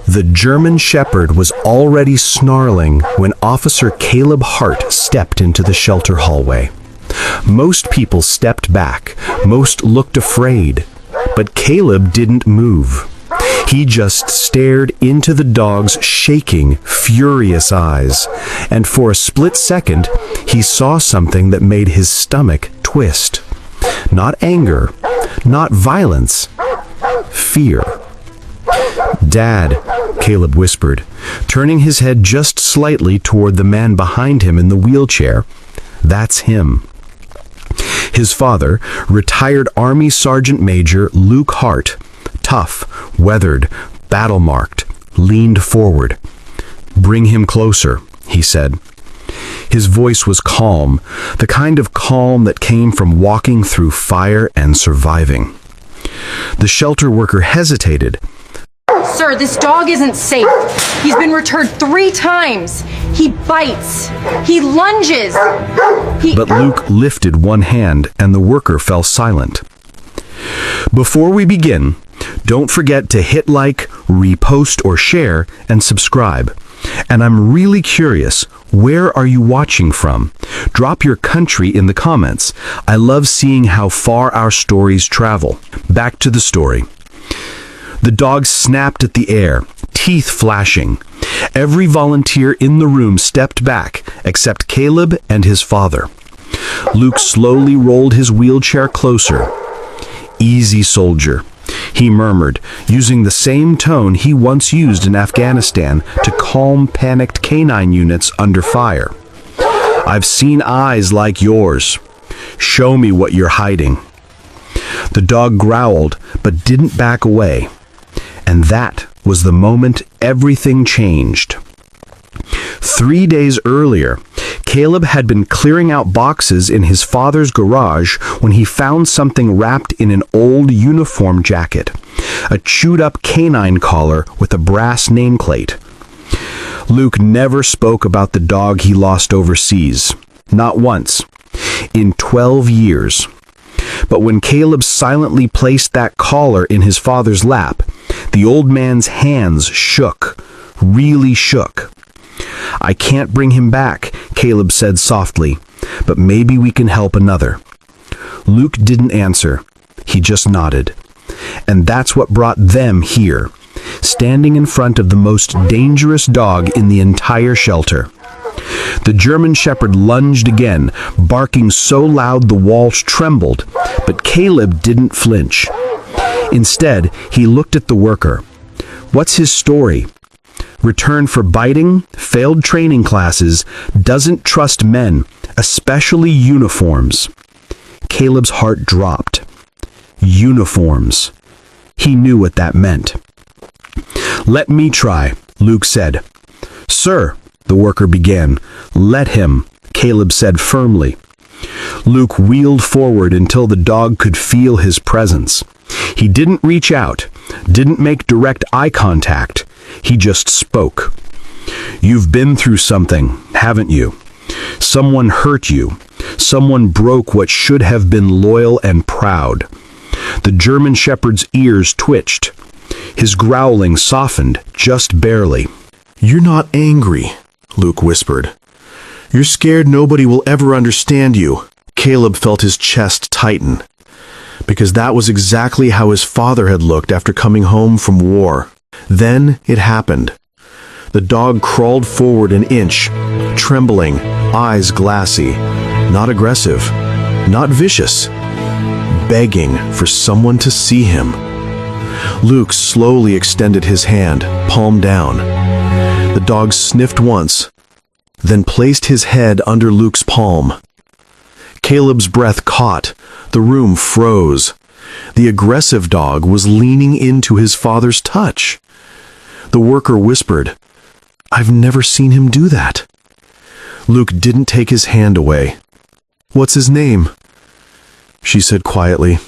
The German Shepherd was already snarling when Officer Caleb Hart stepped into the shelter hallway. Most people stepped back, most looked afraid, but Caleb didn't move. He just stared into the dog's shaking, furious eyes, and for a split second, he saw something that made his stomach twist. Not anger, not violence, fear. "Dad," Caleb whispered, turning his head just slightly toward the man behind him in the wheelchair. "That's him." His father, retired Army Sergeant Major Luke Hart, tough, weathered, battle-marked, leaned forward. "Bring him closer," he said. His voice was calm, the kind of calm that came from walking through fire and surviving. The shelter worker hesitated. "Sir, this dog isn't safe. He's been returned 3 times. He bites. He lunges. But Luke lifted one hand and the worker fell silent. Before we begin, don't forget to hit like, repost or share, and subscribe. And I'm really curious, where are you watching from? Drop your country in the comments. I love seeing how far our stories travel. Back to the story. The dog snapped at the air, teeth flashing. Every volunteer in the room stepped back, except Caleb and his father. Luke slowly rolled his wheelchair closer. "Easy, soldier," he murmured, using the same tone he once used in Afghanistan to calm panicked canine units under fire. "I've seen eyes like yours. Show me what you're hiding." The dog growled, but didn't back away. And that was the moment everything changed. 3 days earlier, Caleb had been clearing out boxes in his father's garage when he found something wrapped in an old uniform jacket, a chewed-up canine collar with a brass nameplate. Luke never spoke about the dog he lost overseas, not once, in 12 years. But when Caleb silently placed that collar in his father's lap, the old man's hands shook, really shook. "I can't bring him back," Caleb said softly, "but maybe we can help another." Luke didn't answer. He just nodded. And that's what brought them here, standing in front of the most dangerous dog in the entire shelter. The German Shepherd lunged again, barking so loud the walls trembled, but Caleb didn't flinch. Instead, he looked at the worker. What's his story? Returned for biting, failed training classes, doesn't trust men, especially uniforms. Caleb's heart dropped. Uniforms. He knew what that meant. "Let me try," Luke said. "Sir," the worker began. "Let him," Caleb said firmly. Luke wheeled forward until the dog could feel his presence. He didn't reach out, didn't make direct eye contact. He just spoke. "You've been through something, haven't you? Someone hurt you. Someone broke what should have been loyal and proud." The German Shepherd's ears twitched. His growling softened, just barely. "You're not angry," Luke whispered. "You're scared nobody will ever understand you." Caleb felt his chest tighten, because that was exactly how his father had looked after coming home from war. Then it happened. The dog crawled forward an inch, trembling, eyes glassy, not aggressive, not vicious, begging for someone to see him. Luke slowly extended his hand, palm down. The dog sniffed once, then placed his head under Luke's palm. Caleb's breath caught. The room froze. The aggressive dog was leaning into his father's touch. The worker whispered, "I've never seen him do that." Luke didn't take his hand away. "What's his name?" she said quietly.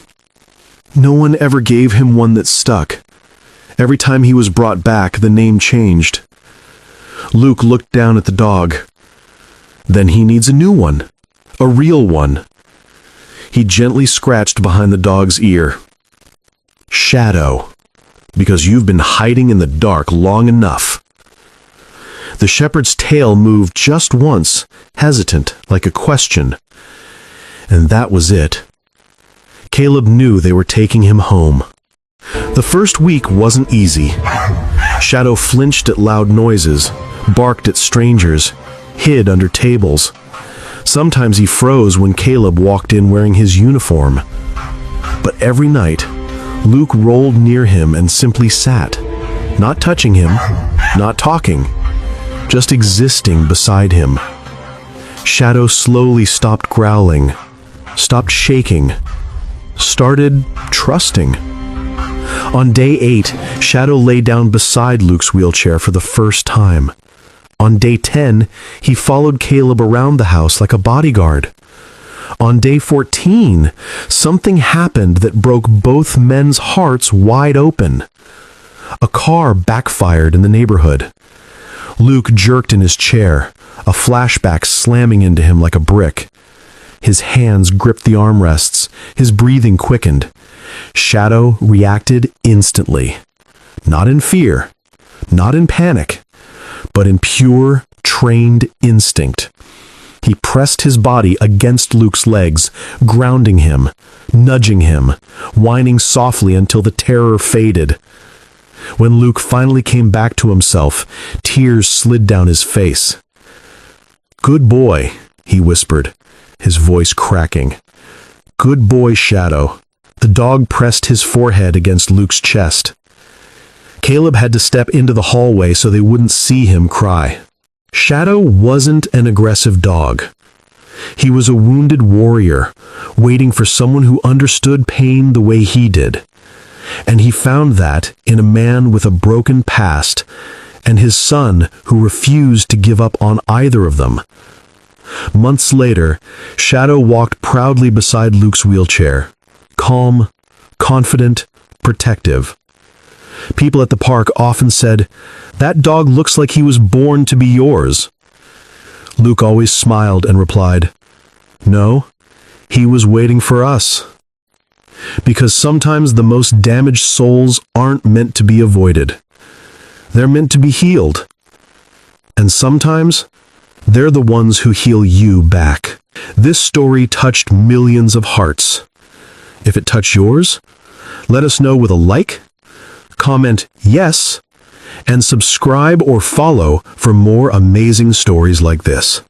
"No one ever gave him one that stuck. Every time he was brought back, the name changed." Luke looked down at the dog. "Then he needs a new one. A real one." He gently scratched behind the dog's ear. "Shadow," because you've been hiding in the dark long enough." The shepherd's tail moved just once, hesitant, like a question. And that was it. Caleb knew they were taking him home. The first week wasn't easy. Shadow flinched at loud noises, barked at strangers, hid under tables. Sometimes he froze when Caleb walked in wearing his uniform. But every night, Luke rolled near him and simply sat, not touching him, not talking, just existing beside him. Shadow slowly stopped growling, stopped shaking, started trusting. On day 8, Shadow lay down beside Luke's wheelchair for the first time. On day 10, he followed Caleb around the house like a bodyguard. On day 14, something happened that broke both men's hearts wide open. A car backfired in the neighborhood. Luke jerked in his chair, a flashback slamming into him like a brick. His hands gripped the armrests, his breathing quickened. Shadow reacted instantly. Not in fear, not in panic, but in pure, trained instinct. He pressed his body against Luke's legs, grounding him, nudging him, whining softly until the terror faded. When Luke finally came back to himself, tears slid down his face. "Good boy," he whispered, his voice cracking. "Good boy, Shadow." The dog pressed his forehead against Luke's chest. Caleb had to step into the hallway so they wouldn't see him cry. Shadow wasn't an aggressive dog. He was a wounded warrior, waiting for someone who understood pain the way he did. And he found that in a man with a broken past and his son who refused to give up on either of them. Months later, Shadow walked proudly beside Luke's wheelchair, calm, confident, protective. People at the park often said, "That dog looks like he was born to be yours." Luke always smiled and replied, "No, he was waiting for us." Because sometimes the most damaged souls aren't meant to be avoided. They're meant to be healed. And sometimes, they're the ones who heal you back. This story touched millions of hearts. If it touched yours, let us know with a like, comment yes, and subscribe or follow for more amazing stories like this.